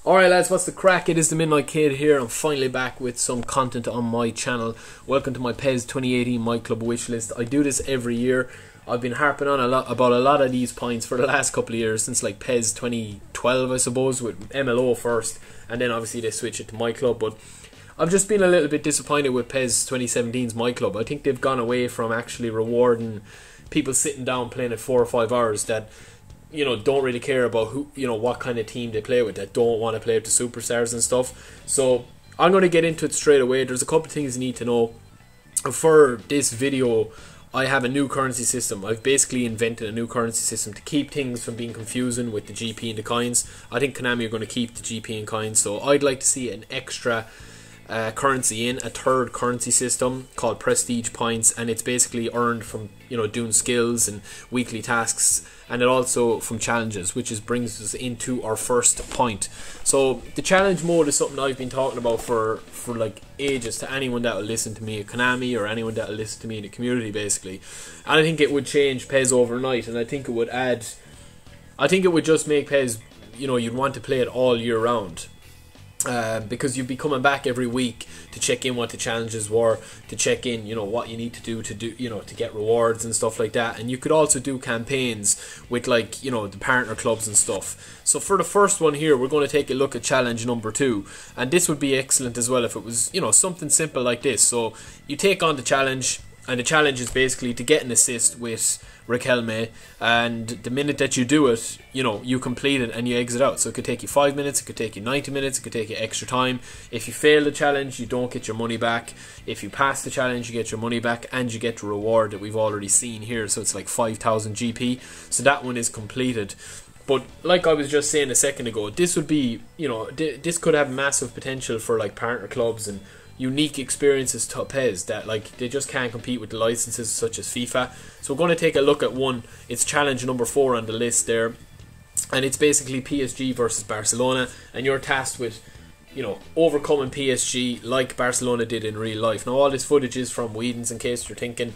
Alright lads, what's the crack? It is the Midnight Kid here. I'm finally back with some content on my channel. Welcome to my PES 2018 myClub wishlist. I do this every year. I've been harping on about a lot of these points for the last couple of years, since like PES 2012 I suppose, with MLO first, and then obviously they switched it to myClub. But I've just been a little bit disappointed with PES 2017's myClub. I think they've gone away from actually rewarding people sitting down playing it 4 or 5 hours that, you know, don't really care about who, you know, what kind of team they play with, that don't want to play with the superstars and stuff. So I'm going to get into it straight away. There's a couple of things you need to know. For this video, I have a new currency system. I've basically invented a new currency system to keep things from being confusing with the GP and the coins. I think Konami are going to keep the GP and coins, so I'd like to see an extra currency in, a third currency system called prestige points, and it's basically earned from, you know, doing skills and weekly tasks, and it also from challenges, which brings us into our first point. So the challenge mode is something I've been talking about for like ages to anyone that will listen to me at Konami, or anyone that will listen to me in the community basically. And I think it would change PES overnight, and I think it would just make PES, you know, you'd want to play it all year round. Because you'd be coming back every week to check in what the challenges were, to check in, you know, what you need to do, you know, to get rewards and stuff like that. And you could also do campaigns with, like, you know, the partner clubs and stuff. So for the first one here, we're going to take a look at challenge number 2, and this would be excellent as well if it was, you know, something simple like this. So you take on the challenge, and the challenge is basically to get an assist with Riquelme, and the minute that you do it, you know, you complete it and you exit out. So it could take you 5 minutes, it could take you 90 minutes, it could take you extra time. If you fail the challenge, you don't get your money back. If you pass the challenge, you get your money back, and you get the reward that we've already seen here. So it's like 5,000 GP. So that one is completed. But like I was just saying a second ago, this would be, you know, this could have massive potential for like partner clubs and unique experiences to PES that, like, they just can't compete with the licenses such as FIFA. So we're going to take a look at one. It's challenge number 4 on the list there, and it's basically PSG versus Barcelona, and you're tasked with, you know, overcoming PSG like Barcelona did in real life. Now all this footage is from Weedens, in case you're thinking.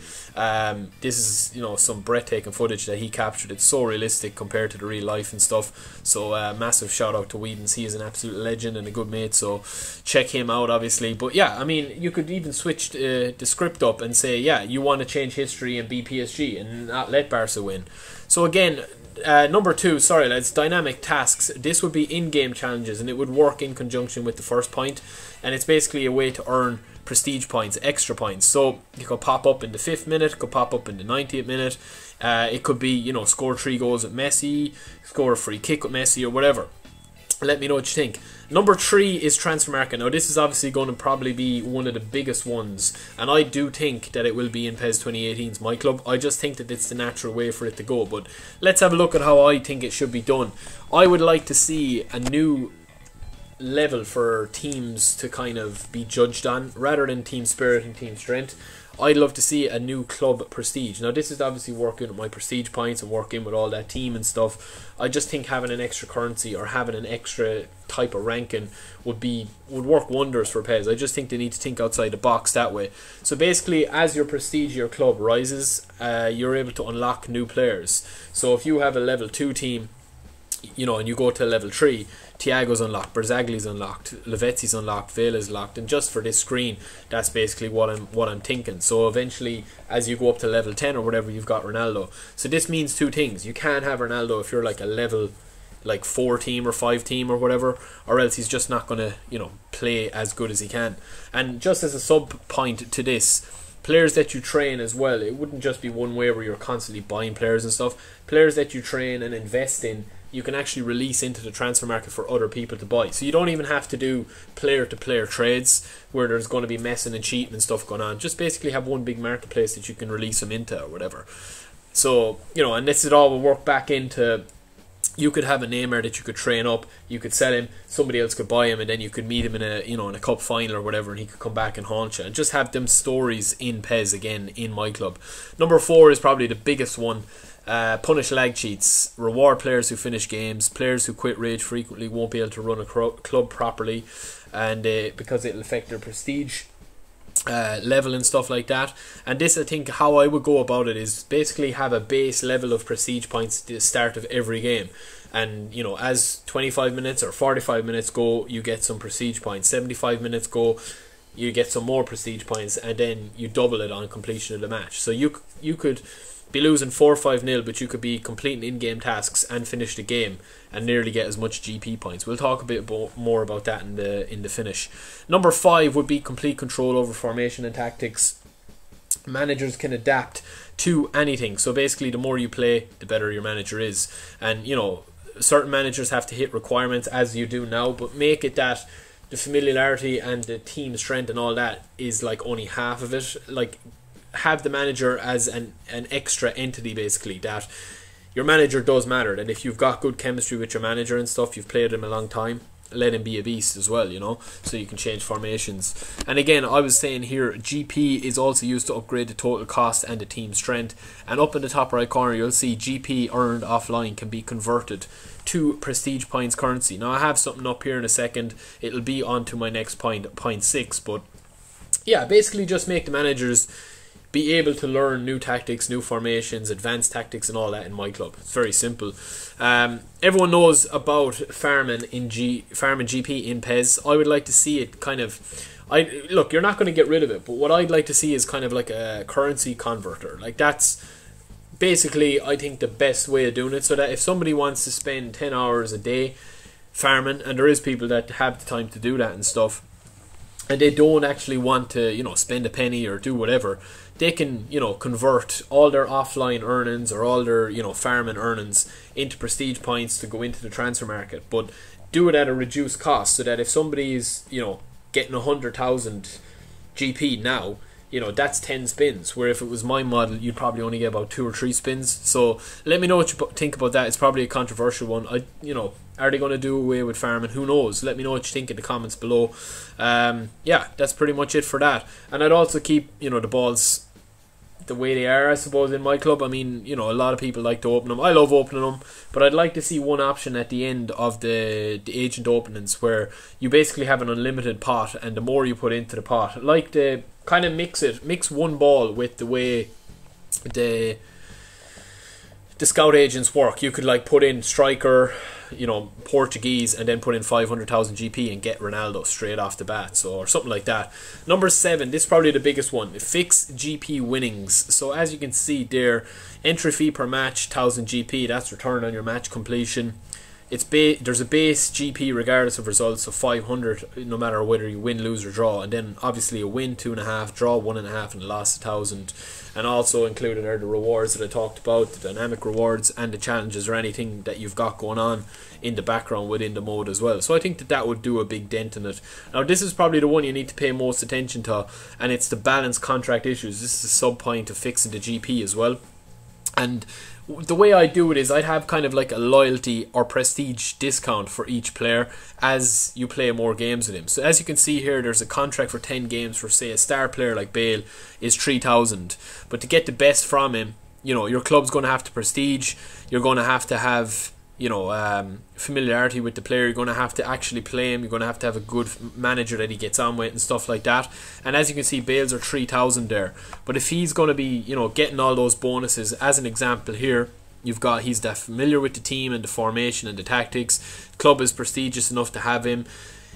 This is, you know, some breathtaking footage that he captured. It's so realistic compared to the real life and stuff. So massive shout out to Weedens. He is an absolute legend and a good mate, so check him out obviously. But yeah, I mean, you could even switch the script up and say, yeah, you want to change history and be PSG and not let Barca win. So again, number 2, sorry lads, dynamic tasks. This would be in-game challenges, and it would work in conjunction with the first point, and it's basically a way to earn prestige points, extra points. So it could pop up in the 5th minute, it could pop up in the 90th minute. It could be, you know, score 3 goals with Messi, score a free kick with Messi, or whatever. Let me know what you think. Number 3 is transfer market. Now this is obviously going to probably be one of the biggest ones, and I do think that it will be in PES 2018's myClub. I just think that it's the natural way for it to go. But let's have a look at how I think it should be done. I would like to see a new level for teams to kind of be judged on, rather than team spirit and team strength. I'd love to see a new club prestige. Now this is obviously working with my prestige points and working with all that team and stuff. I just think having an extra currency or having an extra type of ranking would work wonders for PES. I just think they need to think outside the box that way. So basically, as your prestige, your club rises, you're able to unlock new players. So if you have a level 2 team, you know, and you go to level 3, Thiago's unlocked, Berzagli's unlocked, Lavezzi's unlocked, Vela's locked, and just for this screen, that's basically what I'm thinking. So eventually, as you go up to level 10 or whatever, you've got Ronaldo. So this means 2 things. You can't have Ronaldo if you're like a level like 4 team or 5 team or whatever, or else he's just not going to, you know, play as good as he can. And just as a sub point to this, players that you train as well, it wouldn't just be one way where you're constantly buying players and stuff. Players that you train and invest in, you can actually release into the transfer market for other people to buy. So you don't even have to do player-to-player trades where there's going to be messing and cheating and stuff going on. Just basically have one big marketplace that you can release them into or whatever. So, you know, and this is all will work back into, you could have a Neymar that you could train up, you could sell him, somebody else could buy him, and then you could meet him in a, you know, in a cup final or whatever, and he could come back and haunt you, and just have them stories in PES again in myClub. Number 4 is probably the biggest one. Punish lag cheats. Reward players who finish games. Players who quit rage frequently won't be able to run a club properly, and because it'll affect their prestige level and stuff like that. And this, I think, how I would go about it is basically have a base level of prestige points at the start of every game. And, you know, as 25 minutes or 45 minutes go, you get some prestige points. 75 minutes go, you get some more prestige points, and then you double it on completion of the match. So you could be losing 4 or 5-0, but you could be completing in-game tasks and finish the game and nearly get as much GP points. We'll talk a bit more about that in the finish. Number 5 would be complete control over formation and tactics. Managers can adapt to anything. So basically, the more you play, the better your manager is. And, you know, certain managers have to hit requirements, as you do now, but make it that the familiarity and the team strength and all that is like only half of it. Like, have the manager as an extra entity, basically, that your manager does matter. And if you've got good chemistry with your manager and stuff, you've played him a long time, let him be a beast as well, you know, so you can change formations. And again, I was saying here, GP is also used to upgrade the total cost and the team strength. And up in the top right corner, you'll see GP earned offline can be converted to prestige points currency. Now, I have something up here in a second. It'll be on to my next point 6. But yeah, basically just make the managers be able to learn new tactics, new formations, advanced tactics and all that in myClub. It's very simple. Everyone knows about farming GP in PES. I would like to see it kind of... Look, you're not going to get rid of it, but what I'd like to see is kind of like a currency converter. Like, that's basically, I think, the best way of doing it, so that if somebody wants to spend 10 hours a day farming, and there is people that have the time to do that and stuff, and they don't actually want to, you know, spend a penny or do whatever, they can, you know, convert all their offline earnings or all their, you know, farming earnings into prestige points to go into the transfer market, but do it at a reduced cost, so that if somebody is, you know, getting 100,000 GP now, you know, that's 10 spins, where if it was my model, you'd probably only get about 2 or 3 spins. So let me know what you think about that. It's probably a controversial one. You know, are they going to do away with farming? Who knows? Let me know what you think in the comments below. Yeah, that's pretty much it for that. And I'd also keep, you know, the balls the way they are, I suppose, in myClub. I mean, you know, a lot of people like to open them. I love opening them, but I'd like to see one option at the end of the agent openings where you basically have an unlimited pot, and the more you put into the pot, I'd like to kind of mix one ball with the way the scout agents work. You could like put in striker, you know, Portuguese, and then put in 500,000 GP and get Ronaldo straight off the bat, so, or something like that. Number 7, this is probably the biggest one, fix GP winnings. So as you can see there, entry fee per match 1000 GP, that's return on your match completion. It's there's a base GP regardless of results of 500 no matter whether you win, lose or draw, and then obviously a win 2.5, draw 1.5, and a loss 1,000. And also included are the rewards that I talked about, the dynamic rewards and the challenges or anything that you've got going on in the background within the mode as well. So I think that would do a big dent in it. Now this is probably the one you need to pay most attention to, and it's the balance contract issues. This is a sub point of fixing the GP as well. And the way I do it is I'd have kind of like a loyalty or prestige discount for each player as you play more games with him. So as you can see here, there's a contract for 10 games for, say, a star player like Bale is 3,000. But to get the best from him, you know, your club's going to have to prestige. You're going to have, you know, familiarity with the player. You're going to have to actually play him. You're going to have a good manager that he gets on with and stuff like that. And as you can see, Bales are 3,000 there. But if he's going to be, you know, getting all those bonuses, as an example here, you've got, he's that familiar with the team and the formation and the tactics. Club is prestigious enough to have him.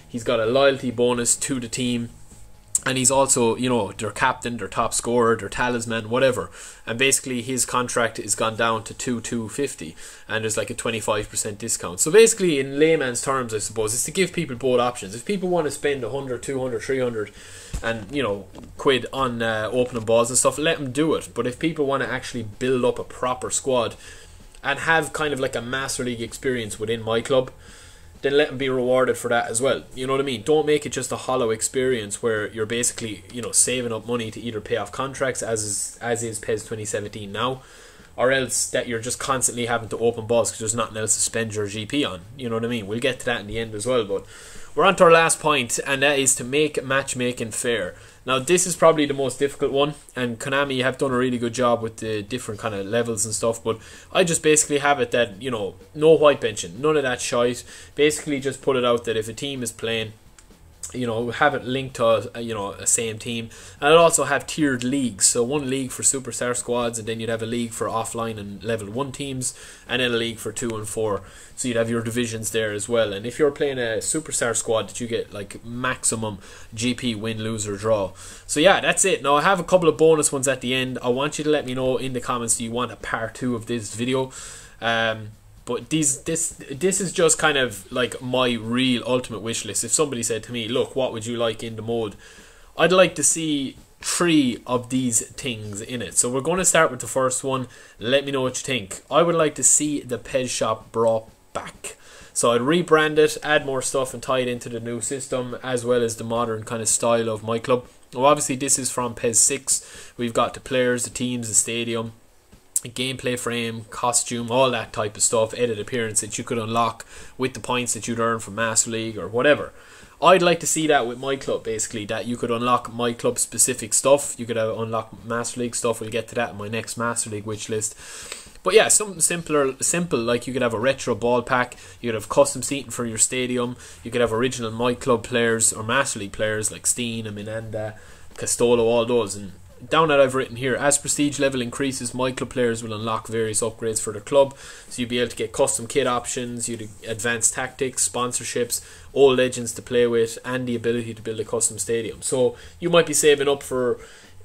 He's got a loyalty bonus to the team. And he's also, you know, their captain, their top scorer, their talisman, whatever. And basically his contract is gone down to 2,250, and there's like a 25% discount. So basically, in layman's terms, I suppose, it's to give people both options. If people want to spend 100, 200, 300 and, you know, quid on opening balls and stuff, let them do it. But if people want to actually build up a proper squad and have kind of like a Master League experience within myClub, then let them be rewarded for that as well. You know what I mean? Don't make it just a hollow experience where you're basically, you know, saving up money to either pay off contracts, as is PES 2017 now, or else that you're just constantly having to open balls because there's nothing else to spend your GP on. You know what I mean? We'll get to that in the end as well, but we're on to our last point, and that is to make matchmaking fair. Now this is probably the most difficult one, and Konami have done a really good job with the different kind of levels and stuff, but I just basically have it that, you know, no white benching, none of that shite. Basically just put it out that if a team is playing you know, have it linked to you know, a same team, and it'll also have tiered leagues. So one league for superstar squads, and then you'd have a league for offline and level 1 teams, and then a league for 2 and 4. So you'd have your divisions there as well. And if you're playing a superstar squad, that you get like maximum GP, win, lose or draw. So yeah, that's it. Now I have a couple of bonus ones at the end. I want you to let me know in the comments, do you want a part 2 of this video? But this is just kind of like my real ultimate wish list. If somebody said to me, look, what would you like in the mode? I'd like to see 3 of these things in it. So we're going to start with the first one. Let me know what you think. I would like to see the PES shop brought back. So I'd rebrand it, add more stuff and tie it into the new system, as well as the modern kind of style of myClub. Well, obviously this is from PES 6. We've got the players, the teams, the stadium, gameplay frame, costume, all that type of stuff, edit appearance that you could unlock with the points that you'd earn from Master League or whatever. I'd like to see that with myClub, basically, that you could unlock myClub specific stuff. You could unlock Master League stuff. We'll get to that in my next Master League wish list. But yeah, something simple, like you could have a retro ball pack, you could have custom seating for your stadium, you could have original myClub players or Master League players like Steen, Minanda, Castolo, all those. And down that I've written here, as prestige level increases, myClub players will unlock various upgrades for their club. So you'll be able to get custom kit options, you'd advanced tactics, sponsorships, old legends to play with, and the ability to build a custom stadium. So you might be saving up for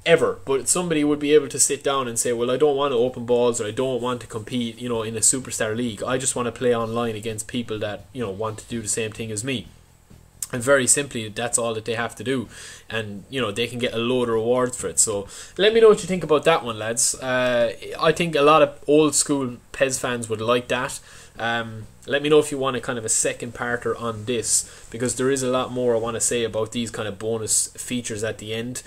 ever, but somebody would be able to sit down and say, well, I don't want to open balls, or I don't want to compete, you know, in a superstar league. I just want to play online against people that, you know, want to do the same thing as me. And very simply, that's all that they have to do, and you know, they can get a load of rewards for it. So let me know what you think about that one, lads. I think a lot of old school PES fans would like that. Let me know if you want a kind of a second parter on this, because there is a lot more I want to say about these kind of bonus features at the end.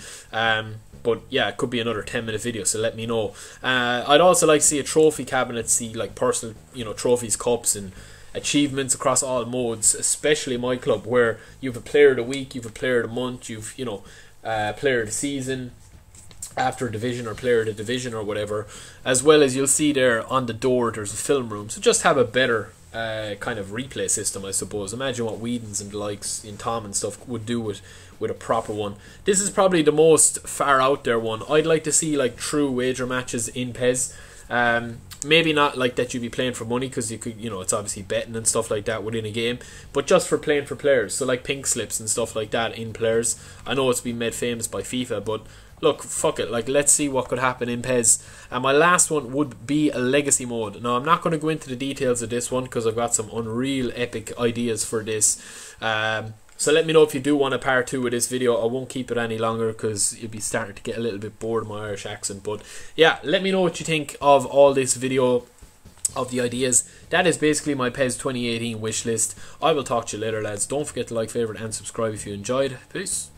But yeah, it could be another 10-minute video, so let me know. I'd also like to see a trophy cabinet, see like personal, you know, trophies, cups and achievements across all modes, especially myClub, where you've a player of the week, you've a player of the month, you've, you know, player of the season after a division, or player of the division or whatever, as well as you'll see there on the door there's a film room. So just have a better kind of replay system, I suppose. Imagine what Weedens and the likes in Tom and stuff would do with a proper one. This is probably the most far out there one. I'd like to see like true wager matches in PES. Maybe not like that you'd be playing for money, because you could, you know, it's obviously betting and stuff like that within a game, but just for playing for players. So like pink slips and stuff like that in players. I know it's been made famous by FIFA, but look, fuck it, like let's see what could happen in PES. And my last one would be a legacy mode. Now I'm not going to go into the details of this one, because I've got some unreal epic ideas for this. So let me know if you do want a part 2 of this video. I won't keep it any longer, because you'll be starting to get a little bit bored of my Irish accent. But yeah, let me know what you think of all this video, of the ideas. That is basically my PES 2018 wish list. I will talk to you later, lads. Don't forget to like, favourite and subscribe if you enjoyed. Peace.